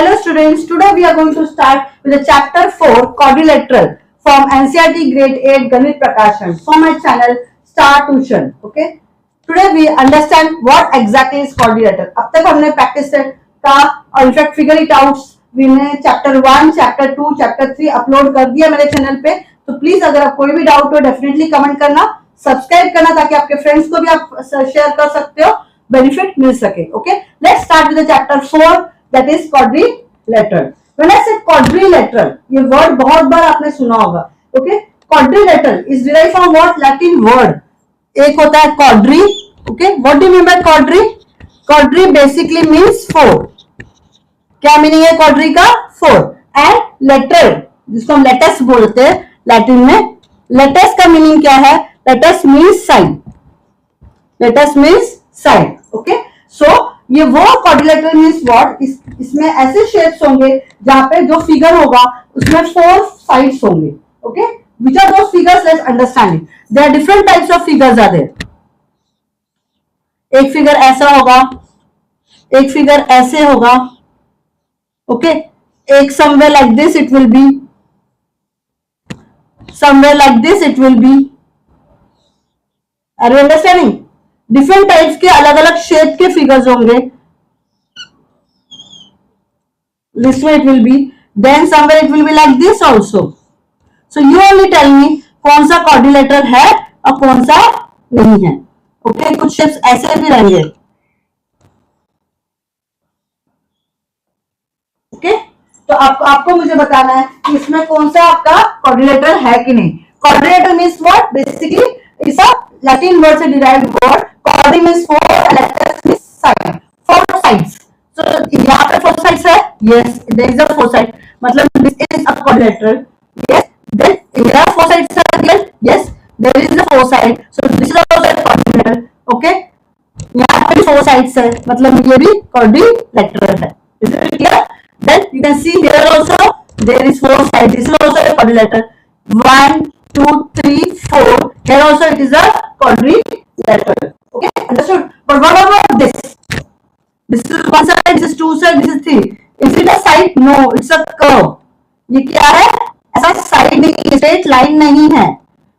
Hello students, today we are going to start with the chapter 4 quadrilateral from NCERT grade 8 Ganit Prakashan from my channel Star Tuition. Okay, today we understand what exactly is quadrilateral. अब तक हमने practice का और in fact figure it out मैंने chapter 1, chapter 2, chapter 3 upload कर दिया मेरे channel पे. तो प्लीज अगर आप कोई भी डाउट हो डेफिनेटली कमेंट करना, सब्सक्राइब करना ताकि आपके फ्रेंड्स को भी आप शेयर कर सकते हो, बेनिफिट मिल सके. Okay, let's start with the chapter 4 that is quadrilateral. When I say quadrilateral, ये word बहुत बार आपने सुना होगा. Okay, quadrilateral is derived from what? Latin word. एक होता है quadri. Okay, what do you mean by quadri? Quadri basically means four. क्या meaning है quadri का? Four. And lateral, जिसको हम लेटस बोलते हैं लैटिन में. लेटस का मीनिंग क्या है? Latus means side. Latus means side. Okay, so ये वो क्वाड्रिलेटरल मींस व्हाट, इसमें ऐसे शेप्स होंगे जहां पे जो फिगर होगा उसमें 4 साइड्स होंगे. Okay, which are those figures? Let's understand it. There are different types of figures are there. एक फिगर ऐसा होगा, एक फिगर ऐसे होगा. ओके, एक somewhere like this it will be, somewhere like this it will be. Are you understanding? Different types के अलग अलग शेप के फिगर्स होंगे. This way it will be, then somewhere it will be like this also. So you only tell me कौन सा quadrilateral है और कौन सा नहीं है. ओके, कुछ शेप्स ऐसे भी रहेंगे. ओके, तो आपको मुझे बताना है कि इसमें कौन सा आपका क्वाड्रिलेटरल है कि नहीं. Quadrilateral means what? Basically it's a Latin word से derived word. Quadri means four, letters means side, four sides. So यहाँ पे four sides है. Yes, there is a four side. मतलब this is a quadrilateral. Yes, then here are four sides again. Yes, there is a four side. So this is also a quadrilateral. Okay, यहाँ पे भी four sides है. मतलब ये भी quadrilateral है. Is it clear? Then you can see here also there is four sides. This is also a quadrilateral. 1, 2, 3, 4. Here also it is a quadrilateral. Okay, understood? But what about this? This is one side, this is two side, this is three. Is it a side? No, it's a curve. ये क्या है? ऐसा side नहीं, straight line नहीं है.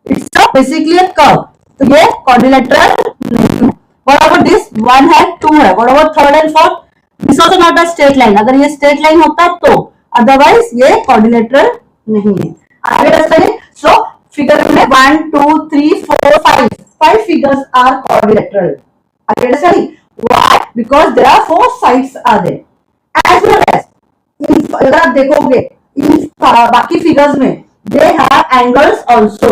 It's a basically a curve. तो ये quadrilateral नहीं है. What about this? One है, two है. What about third and fourth? This also not a straight line. अगर ये straight line होता तो, otherwise ये quadrilateral नहीं है. आगे बढ़ते. So figure में 1, 2, 3, 4, 5. 5 figures are quadrilateral. Are you understanding? Why? Because there are 4 sides are there. As well as अगर आप देखोगे इन बाकी फिगर्स में they have angles also.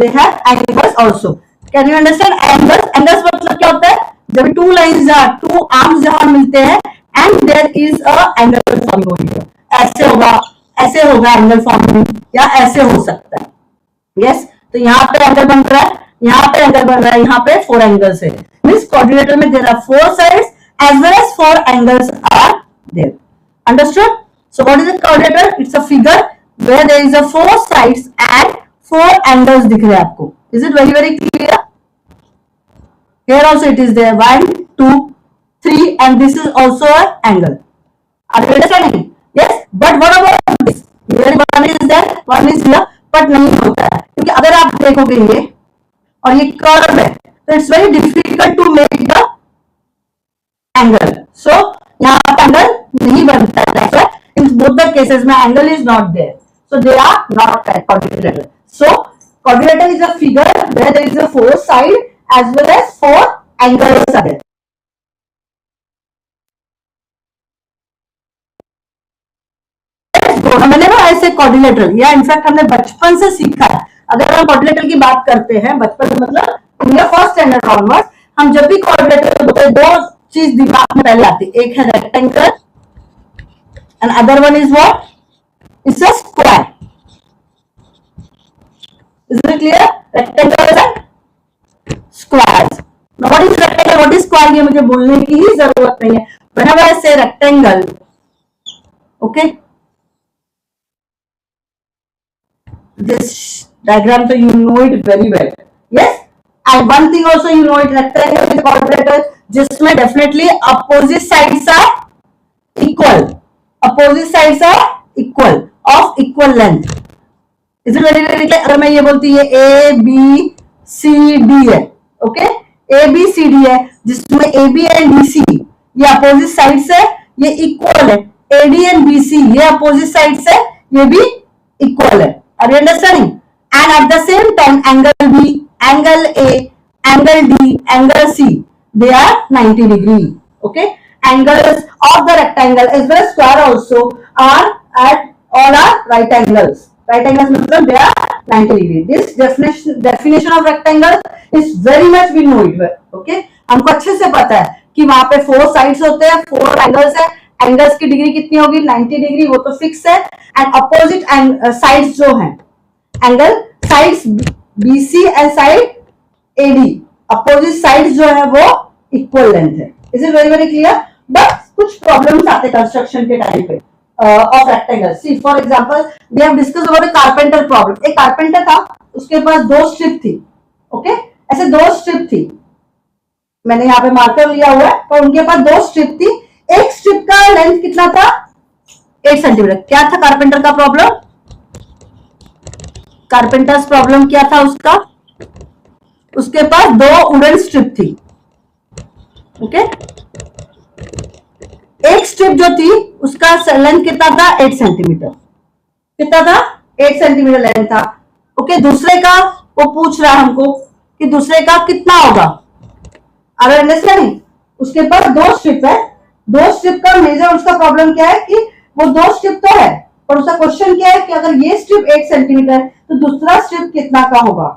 They have angles also. Can you understand angles? Angles मतलब क्या होता है? जब two lines जहाँ two arms जहाँ मिलते हैं and there is a angle forming over here. ऐसे होगा angle forming या ऐसे हो सकता है. Yes, तो यहाँ पे एंगल बन रहा है, यहाँ पे एंगल बन रहा है, यहाँ पे 4 एंगल्स है. मींस क्वाड्रिलेटरल में there are 4 sides as well as 4 angles are there. Understood? So what is a quadrilateral? It's a figure where there is a 4 sides and 4 angles दिख रहे हैं आपको. Is it very clear? Here also it is there 1, 2, 3 and this is also a angle. Are you understanding? Yes, but what about this? Here one is there, one is here, but नहीं होता है क्योंकि अगर आप देखोगे ये और ये कर्व है तो it's very difficult to make the angle. So यहाँ पर एंगल नहीं बनता है. इन बोथ द केसेस में angle is not there, so they are not quadrilateral. So quadrilateral is a figure where there is a 4 side as well as 4 angles are there. हमने ना ऐसे quadrilateral या in fact हमने बचपन से सीखा है. अगर हम क्वाड्रिलेटरल की बात करते हैं बचपन मतलब इन फर्स्ट स्टैंडर्ड ऑनवर्ड्स, हम जब भी क्वाड्रिलेटरल बोलते हैं दो चीज दिमाग में पहले आती है. एक है rectangle and other one is what? It's a square. Is it clear? Rectangle and squares. Now what is rectangle, what is square, ये मुझे बोलने की ही जरूरत नहीं है. व्हेनेवर आई से rectangle, okay, this diagram so you know it very well. Yes, and one thing also you know it, rectangle is quadrilateral जिसमें definitely opposite sides are equal. Opposite sides are equal of equal length. Is it very very clear? अगर मैं ये बोलती है A B C D है, okay, A B C D है, जिसमें A B and B C ये opposite sides है, ये इक्वल है, A D and B C ये अपोजिट साइड्स है, ये भी इक्वल है। Are you understanding? And at the same time angle B, angle A, angle D, angle C, they are 90 degree. Okay, angles of the rectangle as well as square also are at all are right angles. Right angles means they are 90 degree. This definition of rectangle is very much we know it. Okay, हमको अच्छे से पता है कि वहां पे 4 sides होते हैं, 4 angles है, angles की डिग्री कितनी होगी 90 डिग्री, वो तो फिक्स है। एंड अपोजिट साइड्स जो हैं, angle sides BC and side AD, opposite sides जो है वो इक्वल लेंथ है। Is it very very clear? But कुछ प्रॉब्लम्स आते हैं कंस्ट्रक्शन के टाइम पे of rectangle. See for example we have discussed about a carpenter problem. एक कारपेंटर था, उसके पास 2 स्ट्रिप थी, ओके, ऐसे 2 स्ट्रिप थी, मैंने यहाँ पे मार्कर लिया हुआ है, पर उनके पास 2 स्ट्रिप थी। एक स्ट्रिप का लेंथ कितना था? 8 सेंटीमीटर। क्या था कारपेंटर का प्रॉब्लम? कारपेंटर्स प्रॉब्लम क्या था उसका? उसके पास 2 वुडन स्ट्रिप थी, ओके, एक स्ट्रिप जो थी उसका लेंथ कितना था? 8 सेंटीमीटर। कितना था? 8 सेंटीमीटर लेंथ था, ओके। दूसरे का वो पूछ रहा है हमको कि दूसरे का कितना होगा। अगर अंडरस्टैंडिंग, उसके पास 2 स्ट्रिप है, 2 स्ट्रिप का मेजर उसका प्रॉब्लम क्या है कि वो 2 स्ट्रिप तो है, पर उसका क्वेश्चन क्या है कि अगर ये स्ट्रिप 8 सेंटीमीटर है तो दूसरा स्ट्रिप कितना का होगा,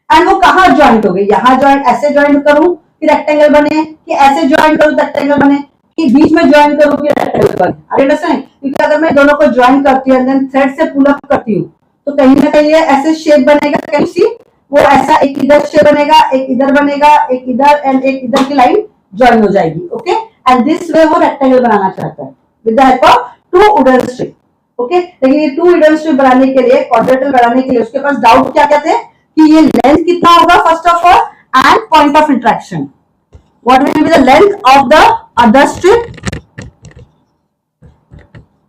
एंड वो कहाँ ज्वाइंट हो गई? यहाँ ज्वाइंट, ऐसे ज्वाइंट करूं कि रेक्टेंगल बने, कि ऐसे ज्वाइंट करूं रेक्टेंगल बने, कि बीच में ज्वाइन करूं कि रेक्टेंगल बने? अरे अंडरस्टैंड? क्योंकि अगर मैं दोनों को ज्वाइन करती हूँ देन थ्रेड से पुल अप करती हूँ तो कहीं ना कहीं ये ऐसे शेप बनेगा, कैन सी वो ऐसा एक इधर शेप बनेगा, एक इधर बनेगा, एक इधर एंड एक इधर की लाइन ज्वाइन हो जाएगी, ओके। एंड दिस वे वो रेक्टेंगल बनाना चाहता है with the help of 2 wooden strip, okay. लेकिन ये 2 वुडन स्ट्रिप बनाने के लिए, क्वाड्रेटल बनाने के लिए उसके पास डाउट क्या क्या थे कि ये लेंथ कितना होगा first of all, and point of interaction, what will be the length of the other strip,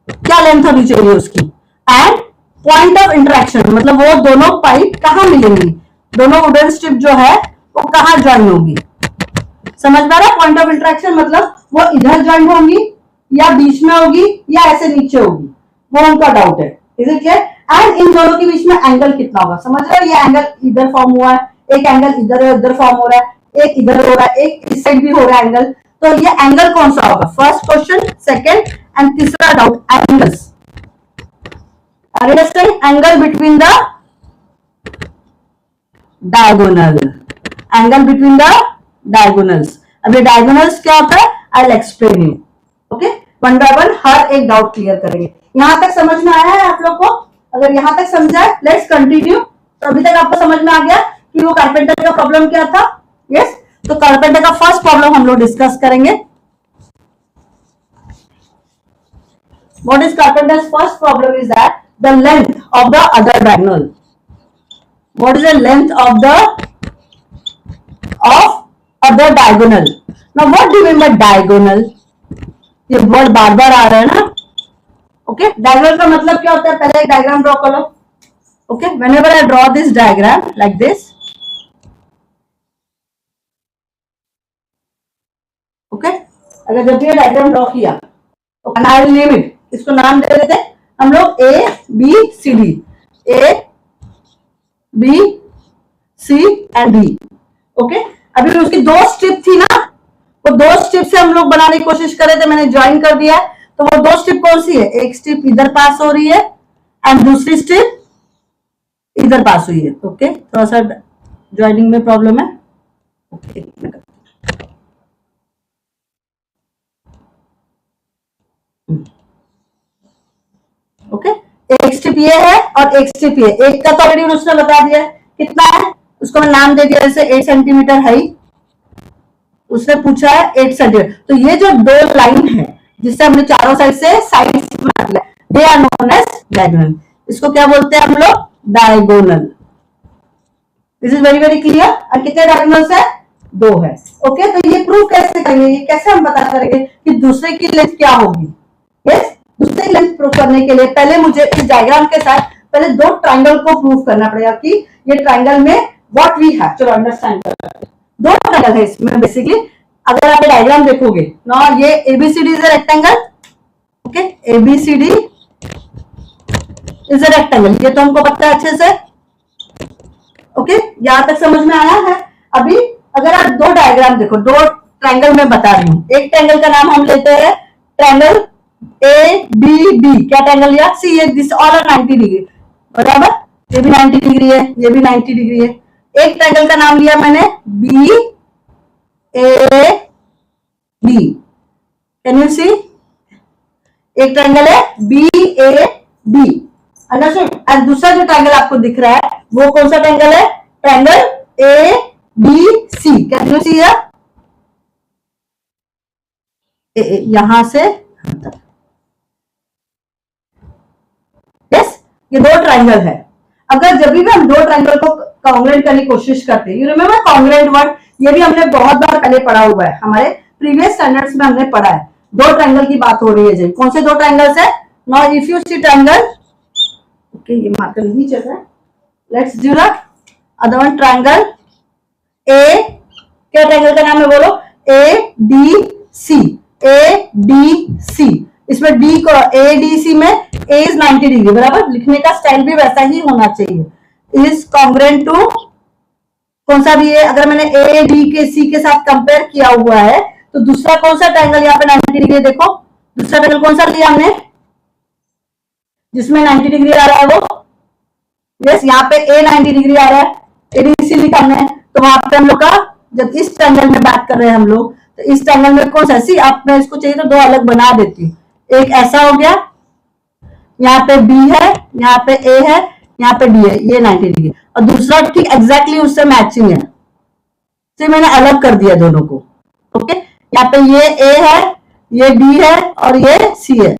क्या लेंथ होनी चाहिए उसकी, एंड पॉइंट ऑफ इंटरेक्शन, मतलब वो दोनों पाइप कहां मिलेंगी, दोनों वुडन स्ट्रिप जो है वो कहां ज्वाइन होगी। समझ में आ रहा है? पॉइंट ऑफ इंटरेक्शन मतलब वो इधर ज्वाइन होंगी या बीच में होगी या ऐसे नीचे होगी, वो उनका डाउट है। Is it clear? And in दोनों के बीच में एंगल कितना होगा, समझ रहे हो? ये एंगल इधर फॉर्म हुआ है, एक एंगल इधर है, उधर फॉर्म हो रहा है, एक इधर हो रहा है, एक इस साइड भी हो रहा है एंगल, तो ये एंगल कौन सा होगा? फर्स्ट क्वेश्चन, सेकंड एंड तीसरा doubt, angles. Angle between the diagonal, angle between the diagonals. अब ये डायगोनल्स क्या होता है? I will explain you, okay, one by one हर एक डाउट क्लियर करेंगे। यहां तक समझ में आया है आप लोग को? अगर यहां तक समझा है, लेट्स कंटिन्यू। तो अभी तक आपको समझ में आ गया कि वो कारपेंटर का प्रॉब्लम क्या था? यस, तो कारपेंटर का फर्स्ट प्रॉब्लम हम लोग डिस्कस करेंगे। What is carpenters first problem? Is that the length of the other diagonal. What is the length of other diagonal? Now what do you mean by diagonal? ये word बार बार आ रहा है ना, okay. Diagonal का मतलब क्या होता है? पहले एक डायग्राम ड्रॉ करो, okay. Whenever I draw this diagram like this, okay, अगर जब ये डायग्राम ड्रॉ किया, आई विल नेम इट, इसको नाम दे देते हम लोग A B C D, A B C and D, okay. अभी उसकी 2 स्ट्रिप थी ना, वो 2 स्ट्रिप से हम लोग बनाने की कोशिश कर रहे थे, मैंने ज्वाइन कर दिया। तो वो 2 स्ट्रिप कौन सी है? एक स्ट्रिप इधर पास हो रही है एंड दूसरी स्ट्रिप इधर पास हुई है, ओके। थोड़ा सा ज्वाइनिंग में प्रॉब्लम है, ओके। ओके, एक स्ट्रिप ये है और एक स्ट्रिप ये, एक का तो ऑलरेडी उसने बता दिया कितना है, उसको मैं नाम दे दिया जैसे 8 सेंटीमीटर है, उसने पूछा है 8 सेंटीमीटर। तो ये जो 2 लाइन है जिससे हमने चारों साइड से साइड्स बना दिया, they are known as diagonal. इसको क्या बोलते हैं हम लोग? Diagonal. This is very very clear. और कितने डायगोनल्स है? 2 है, ओके। तो ये प्रूव कैसे करेंगे, ये कैसे हम पता करेंगे कि दूसरे की लेंथ क्या होगी? यस, दूसरे की प्रूव करने के लिए पहले मुझे इस डायग्राम के साथ पहले दो ट्रायंगल को प्रूव करना पड़ेगा कि ये ट्रायंगल में व्हाट वी हैव। चलो अंडरस्टैंड करते हैं। दो ट्रायंगल है इसमें बेसिकली। अगर आप डायग्राम देखोगे ना, ये ABCD is a rectangle, okay, ABCD is a rectangle, ये तो हमको पता है अच्छे से, ओके, यहां तक समझ में आया है। अभी अगर आप दो डायग्राम देखो, दो ट्रायंगल में बता रही हूं, एक ट्रायंगल का नाम हम लेते हैं ट्रायंगल ए बी बी, क्या ट्रायंगल लिया, सी ए, दिस ऑल आर 90 डिग्री, बराबर, ये भी 90 डिग्री है, ये भी 90 डिग्री है। एक ट्रायंगल का नाम लिया मैंने B A B, can you see, एक ट्रायंगल है बी ए बी, अंडरस्टूड। और दूसरा जो ट्रायंगल आपको दिख रहा है वो कौन सा ट्रायंगल है, triangle A B C, can you see, यहां से यस, ये दो ट्रायंगल है। अगर जब भी हम दो ट्रायंगल को कॉन्ग्रुएंट करने की कोशिश करते हैं, यू रिमेंबर कॉन्ग्रुएंट वर्ड, ये भी हमने बहुत बार पहले पढ़ा हुआ है, हमारे प्रीवियस स्टैंडर्ड्स में हमने पढ़ा है। दो ट्रायंगल की बात हो रही है जी, कौन से दो ट्रायंगल्स है, now if you see triangle, okay, ये मार्कर नहीं चल रहा है, let's do the other one, triangle A, क्या ट्रायंगल का नाम है बोलो, ए डी सी, ए डी सी, इसमें डी को ए डी सी में ए इज 90 डिग्री, बराबर, लिखने का स्टाइल भी वैसा ही होना चाहिए, इज कॉन्ग्रुएंट टू कौन सा भी है। अगर मैंने ए डी के सी के साथ कंपेयर किया हुआ है तो दूसरा कौन सा ट्रायंगल यहाँ पे 90 डिग्री, देखो दूसरा ट्रायंगल कौन सा लिया हमने जिसमें 90 डिग्री आ रहा है वो, यस, यहाँ पे ए 90 डिग्री आ रहा है, एडीसी लिखा हमने, तो वहां पे हम लोग का जब इस ट्रायंगल में बात कर रहे हैं हम लोग, तो इस ट्रायंगल में कौन सा, सी, आप मैं इसको चाहिए तो दो अलग बना देती हूँ, एक ऐसा हो गया, यहाँ पे बी है, यहाँ पे ए है, यहाँ पे डी है, ये 90 डिग्री, और दूसरा ठीक एग्जैक्टली उससे मैचिंग है, तो मैंने अलग कर दिया दोनों को, ओके, यहाँ पे ये ए है, ये बी है और ये सी है,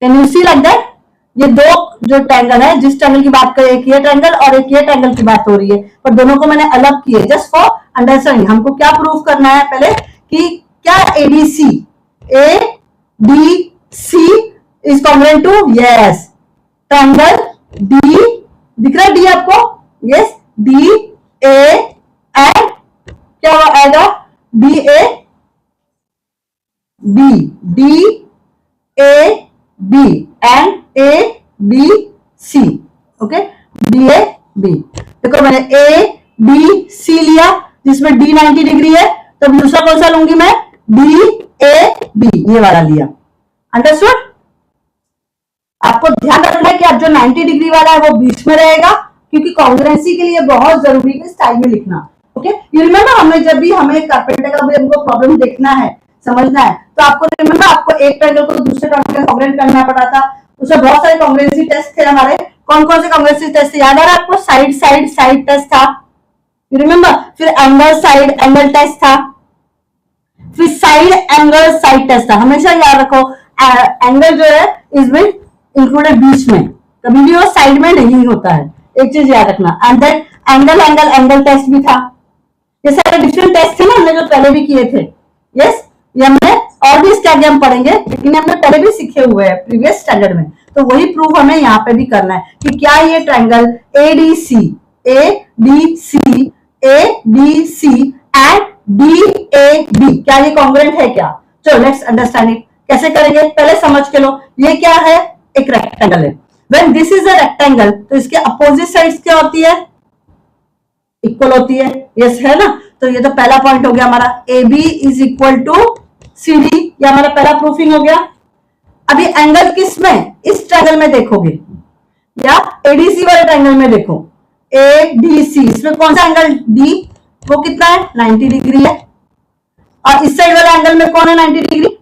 can you see like that. ये दो जो ट्रायंगल है, जिस ट्रायंगल की बात करें, एक ये ट्रायंगल और एक ये ट्रायंगल की बात हो रही है, पर दोनों को मैंने अलग किए जस्ट फॉर अंडरस्टैंडिंग। हमको क्या प्रूव करना है पहले कि क्या ADC, A D C is congruent to, yes, triangle D, दिख रहा है डी आपको, यस, डी ए एंड क्या आएगा, D A B, D A B and A B C, okay, D A B. देखो मैंने ए बी सी लिया जिसमें डी 90 डिग्री है, तो दूसरा कौन सा लूंगी मैं, डी ए बी, ये वाला लिया, अंडरस्टूड। आपको ध्यान रखना है कि आप जो 90 डिग्री वाला है वो बीच में रहेगा, क्योंकि कॉन्ग्रुएंसी के लिए बहुत जरूरी है स्टाइल में लिखना, ओके। यू रिमेंबर हमें जब भी हमें कारपेंटर का भी हमको प्रॉब्लम देखना है, समझना है, तो आपको रिमेंबर आपको एक ट्रायंगल को दूसरे ट्रायंगल में कॉन्ग्रुएंट करना पड़ा था, उसमें बहुत सारे कॉन्ग्रुएंसी टेस्ट थे हमारे। कौन कौन से कॉन्ग्रुएंसी टेस्ट थे याद आ रहा है आपको, साइड साइड साइड टेस्ट था, यू रिमेंबर, फिर एंगल साइड एंगल टेस्ट था, फिर साइड एंगल साइड टेस्ट था। हमेशा याद रखो एंगल जो है इसमें इंक्लूडेड बीच में, कभी भी वो साइड में नहीं होता है, एक चीज याद रखना। And then angle angle angle test भी था। ये सारे डिफरेंट टेस्ट थे ना, हमने जो पहले भी किए थे, यस, ये हमने और भी इसके आगे हम पढ़ेंगे, लेकिन हमने पहले भी सीखे हुए हैं प्रीवियस स्टैंडर्ड में, तो वही प्रूफ हमें यहाँ पे भी करना है कि क्या ये triangle A D C and D A B, क्या ये कॉन्ग्रुएंट है क्या। चलो लेट्स अंडरस्टैंड इट, कैसे करेंगे पहले समझ के लो। ये क्या है, एक रेक्टेंगल है, when this is a rectangle तो इसके अपोजिट साइड्स क्या होती है, इक्वल होती है, यस है ना। तो ये तो पहला पॉइंट हो गया हमारा, A B is equal to C D, ये हमारा पहला प्रूफिंग हो गया। अभी एंगल किस में, इस ट्रायंगल में देखोगे या एडीसी वाले ट्रायंगल में देखो, ए डी सी, इसमें कौन सा एंगल डी, वो कितना है 90 डिग्री है, और इस साइड वाले एंगल में कौन है 90 डिग्री,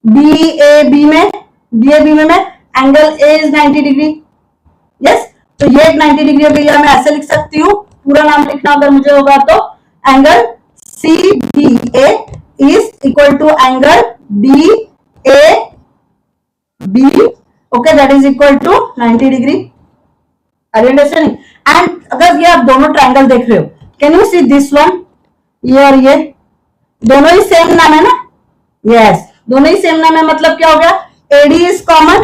बी ए बी में angle A is 90 degree, yes. तो ये 90 डिग्री हो गई, मैं ऐसे लिख सकती हूँ, पूरा नाम लिखना अगर मुझे होगा तो, angle C D A is equal to angle D A B, okay, that is equal to 90 degree. Are you understanding. And अगर ये आप दोनों ट्रायंगल देख रहे हो, can you see this one, ये और ये दोनों ही सेम नाम है ना, यस, दोनों ही सेम नाम है, मतलब क्या हो गया, AD is common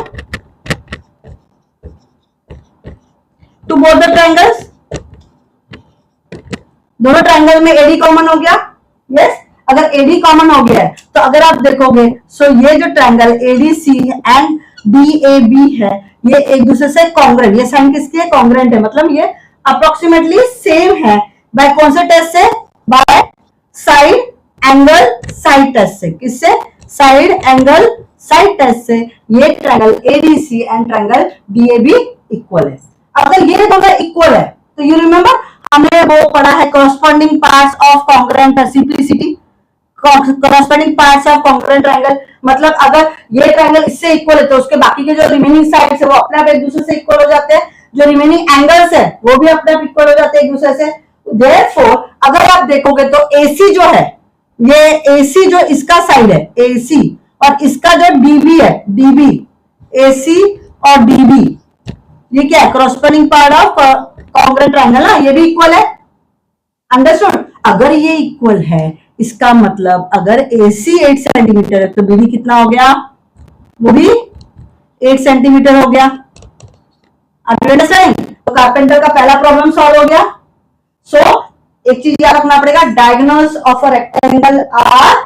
to both the triangles, दोनों ट्रायंगल में एडी कॉमन हो गया। यस, अगर एडी कॉमन हो गया है तो अगर आप देखोगे सो ये जो ट्रायंगल एडीसी एंड बीएबी है ये एक दूसरे से कॉन्ग्रेंट, ये साइन किसकी है, कॉन्ग्रेंट है, मतलब ये अप्रोक्सीमेटली सेम है। बाय कौन से टेस्ट से, by side angle side test से, किससे, साइड एंगल साइड टेस्ट से ये triangle ADC and triangle BAB equal है। अगर ये दोनों इक्वल है तो यू रिमेंबर हमने वो पढ़ा है corresponding parts of congruent simplicity, corresponding parts of congruent triangle, मतलब अगर ये ट्रायंगल इससे इक्वल है तो उसके बाकी के जो रिमेनिंग साइड्स है वो अपने आप एक दूसरे से इक्वल हो जाते हैं, जो रिमेनिंग एंगल्स है वो भी अपने आप इक्वल हो जाते हैं एक दूसरे से। देयरफॉर अगर आप देखोगे तो AC जो है, ये AC जो इसका साइड है AC और इसका जो DB है DB, AC और DB ये क्या है, corresponding part of congruent triangle ना, ये भी इक्वल है। अंडरस्टूड, अगर ये इक्वल है इसका मतलब अगर AC 8 सेंटीमीटर है तो BD कितना हो गया, वो भी 8 सेंटीमीटर हो गया। अंडरस्टैंड, तो कारपेंटर का पहला प्रॉब्लम सॉल्व हो गया। सो एक चीज याद रखना पड़ेगा, diagonals of a rectangle are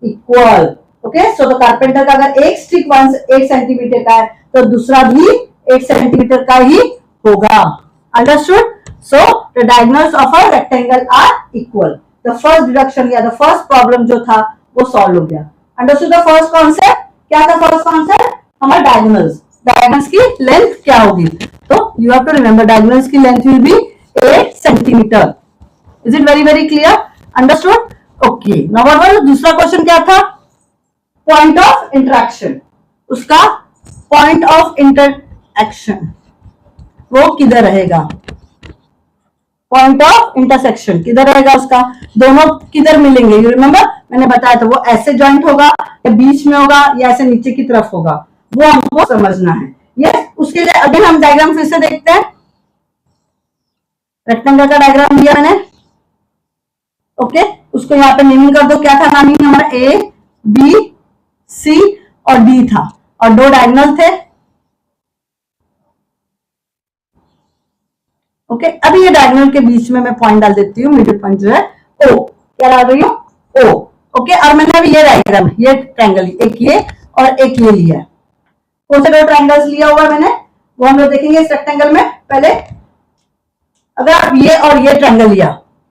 equal. Okay, so तो कारपेंटर का अगर एक स्टिक 8 सेंटीमीटर का है तो दूसरा भी 8 सेंटीमीटर का ही होगा। Understood, so the diagonals of a rectangle are equal. The first deduction या द फर्स्ट प्रॉब्लम जो था वो सॉल्व हो गया। अंडरस्टूड द फर्स्ट कॉन्सेप्ट, क्या था फर्स्ट कॉन्सेप्ट, हमारा डायगोनल्स की लेंथ क्या होगी, तो you have to remember diagonals की length will be 8 centimetre. Is it very very clear, understood? Okay, number 1 दूसरा क्वेश्चन क्या था, पॉइंट ऑफ इंटरेक्शन, उसका पॉइंट ऑफ इंटरएक्शन वो किधर रहेगा, पॉइंट ऑफ इंटरसेक्शन किधर रहेगा उसका, दोनों किधर मिलेंगे, यू रिमेंबर मैंने बताया था वो ऐसे जॉइंट होगा या बीच में होगा या ऐसे नीचे की तरफ होगा, वो हमको समझना है। यस, उसके लिए अगेन हम डायग्राम फिर से देखते हैं। रेक्टेंगल का डायग्राम दिया मैंने, ओके, उसको यहाँ पे नेमिंग कर दो, क्या था नामिंग हमारा, A B C और D था और दो डायगोनल थे। ओके, अभी ये डायगोनल के बीच में मैं पॉइंट डाल देती हूँ, मिडिल पॉइंट जो है O, क्या डाल रही हूँ O। ओके, और मैंने अभी ये डायग्राम, ये ट्रायंगल एक ये और एक ये लिया है, कौन से दो ट्रायंगल्स लिया हुआ है मैंने वो हम लोग देखेंगे इस रेक्टेंगल में। पहले अगर आप ये और ये ट्रायंगल लिया,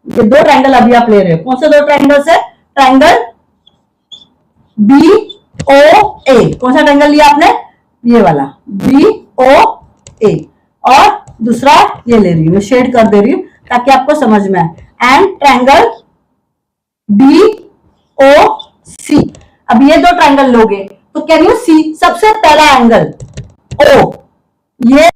ये दो ट्रायंगल अभी आप ले रहे हो, कौन से दो ट्रायंगल्स है, ट्रायंगल BOA, कौन सा ट्रायंगल लिया आपने, ये वाला BOA, और दूसरा ये ले रही हूँ, मैं शेड कर दे रही हूँ ताकि आपको समझ में आए, एंड ट्रायंगल DOC। अब ये दो ट्रायंगल लोगे तो कैन यू सी सबसे पहला एंगल O, ये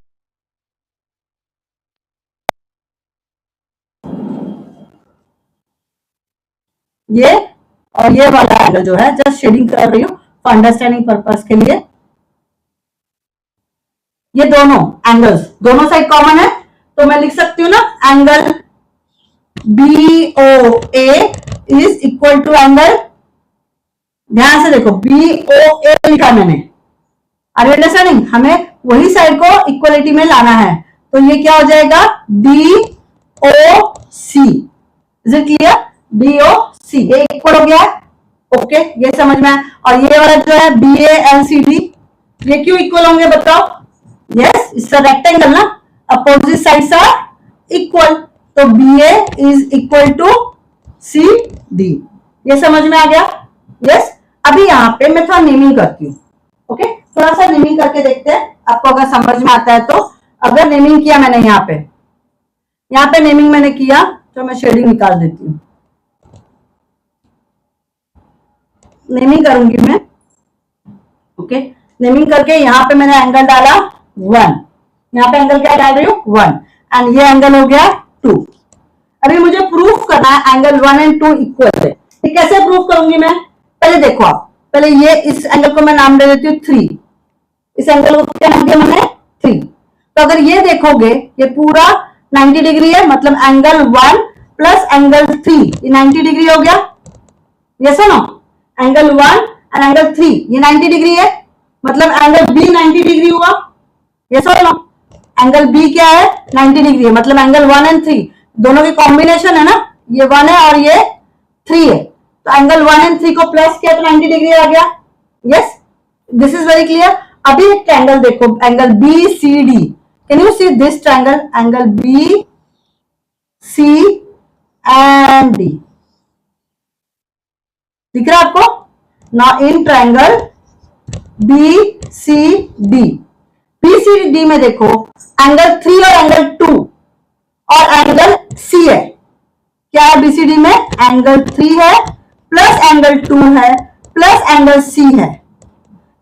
और ये वाला एंगल जो है, जस्ट शेडिंग कर रही हूँ फॉर अंडरस्टैंडिंग पर्पस के लिए, ये दोनों एंगल्स दोनों साइड कॉमन है तो मैं लिख सकती हूँ ना, angle BOA is equal to angle, ध्यान से देखो BOA लिखा मैंने, आर यू अंडरस्टैंडिंग, हमें वही साइड को इक्वलिटी में लाना है, तो ये क्या हो जाएगा DOC। Is it clear, DOC ये इक्वल हो गया, ओके ये समझ में आया। और ये वाला जो है BALCD, ये क्यों इक्वल होंगे बताओ, यस इट्स अ रेक्टेंगल ना, अपोजिट साइड्स आर इक्वल, तो BA is equal to CD, ये समझ में आ गया। यस, अभी यहाँ पे मैं थोड़ा नेमिंग करती हूँ, ओके थोड़ा सा नेमिंग करके देखते हैं आपको अगर समझ में आता है तो। अगर नेमिंग किया मैंने यहाँ पे नेमिंग मैंने किया तो मैं शेडिंग निकाल देती हूँ, नेमिंग करूंगी मैं, ओके नेमिंग करके यहाँ पे मैंने एंगल डाला 1, यहाँ पे एंगल क्या डाल रही हूँ 1, एंड ये एंगल हो गया 2। अभी मुझे प्रूफ करना है एंगल 1 एंड 2 इक्वल है, ये कैसे प्रूफ करूंगी मैं, पहले देखो आप, पहले ये इस एंगल को मैं नाम दे देती हूँ 3, इस एंगल को क्या नाम दिया मैंने 3, तो अगर ये देखोगे ये पूरा 90 डिग्री है, मतलब एंगल 1 प्लस एंगल 3 ये 90 डिग्री हो गया, यस और नो, एंगल 1 एंड एंगल 3, ये 90 डिग्री है, मतलब एंगल बी 90 डिग्री हुआ, ये सो ना, एंगल बी क्या है 90 डिग्री है, मतलब एंगल 1 एंड 3 दोनों की कॉम्बिनेशन है ना, ये 1 है और ये 3 है, तो एंगल 1 एंड 3 को प्लस किया तो 90 डिग्री आ गया। Yes, this is very clear. अभी एक ट्रायंगल देखो, angle B C D, can you see this triangle, angle B C and D, दिख रहा है आपको? Now in triangle B C D, B C D में देखो एंगल 3 और एंगल 2 और एंगल सी है, क्या है बीसीडी में? एंगल 3 है प्लस एंगल 2 है प्लस एंगल सी है,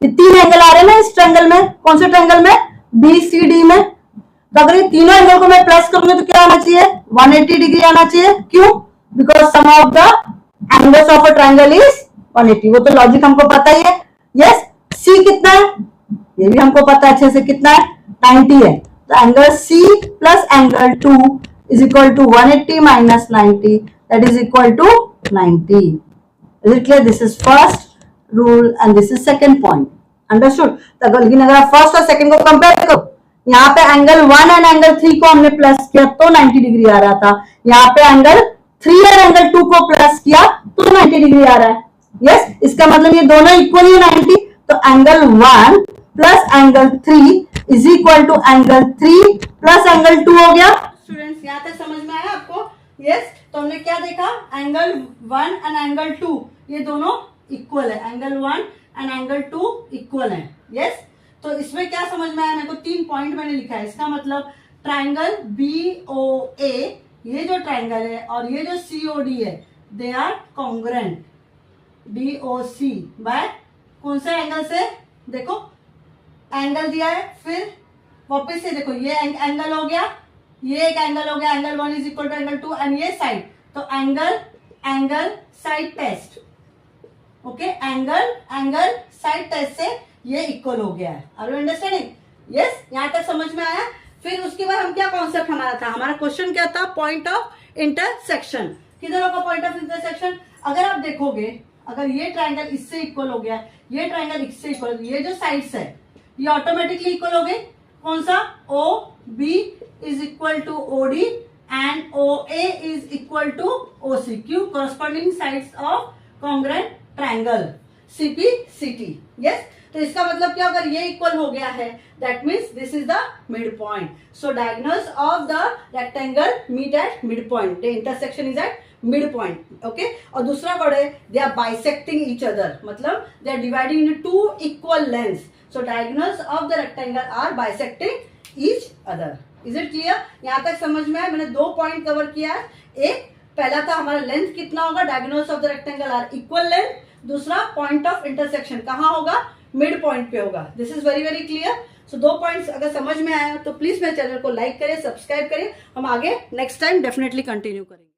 ये 3 एंगल आ रहे हैं ना इस ट्रायंगल में। कौन से ट्रायंगल में? बीसीडी में। तो अगर ये तीनों एंगल को मैं प्लस करूंगी तो क्या आना चाहिए? 180 डिग्री आना चाहिए। क्यों? Because sum of the angles of a triangle is 180, वो तो लॉजिक हमको पता ही है। यस, सी कितना है ये भी हमको पता है अच्छे से, कितना है? 90 है, तो angle C plus angle 2 is equal to 180 minus 90, that is equal to 90. Is it clear? This is first rule and this is second point. Understood? तो लेकिन अगर आप फर्स्ट और सेकंड को कंपेयर करो, यहाँ पे एंगल 1 एंड एंगल 3 को हमने प्लस किया तो 90 डिग्री आ रहा था, यहाँ पे एंगल 3 और एंगल 2 को प्लस किया तो 90 डिग्री आ रहा है। यस, इसका मतलब ये दोनों इक्वल ही है 90, तो angle 1 plus angle 3 is equal to angle 3 plus angle 2 हो गया। स्टूडेंट्स, यहाँ तक समझ में आया आपको? यस, तो हमने क्या देखा? एंगल 1 एंड एंगल 2 ये दोनों इक्वल है, एंगल 1 एंड एंगल 2 इक्वल है। यस, तो इसमें क्या समझ में आया? मेरे को 3 पॉइंट मैंने लिखा है। इसका मतलब ट्राइंगल BOA, ये जो ट्राइंगल है और ये जो COD है, they are congruent DOC by कौन से एंगल से? देखो एंगल दिया है, फिर वापस से देखो ये एंगल हो गया, ये एक एंगल हो गया, angle 1 is equal to angle 2 and ये साइड, तो angle side test. Okay, angle side test से ये इक्वल हो गया है। Are you understanding? यस, यहां तक समझ में आया? फिर उसके बाद हम क्या कॉन्सेप्ट हमारा था? हमारा क्वेश्चन क्या था? Point of intersection. किधर होगा पॉइंट ऑफ इंटरसेक्शन? अगर आप देखोगे, अगर ये ट्राइंगल इससे इक्वल हो गया, ये ट्राइंगल इससे इक्वल, ये जो साइड्स है ये ऑटोमेटिकली इक्वल हो गए। कौन सा? OB is equal to OD and OA is equal to OC. क्यों? corresponding sides of congruent triangle CPCT. yes, तो इसका मतलब क्या? अगर ये इक्वल हो गया है, that means this is the midpoint. So diagonals of the rectangle meet at midpoint. The intersection is at midpoint. Okay. और दूसरा वर्ड है they are bisecting each other. मतलब they are dividing into two equal lengths. So diagonals of the rectangle are bisecting each other. Is it clear? यहाँ तक समझ में आया? मैंने 2 पॉइंट कवर किया है। एक पहला था हमारा लेंथ कितना होगा, diagonals of the rectangle are equal length. दूसरा पॉइंट ऑफ इंटरसेक्शन कहाँ होगा? मिड पॉइंट पे होगा। This is very very clear. So 2 points अगर समझ में आया तो प्लीज मेरे चैनल को लाइक करें, सब्सक्राइब करें। हम आगे नेक्स्ट टाइम डेफिनेटली कंटिन्यू करेंगे।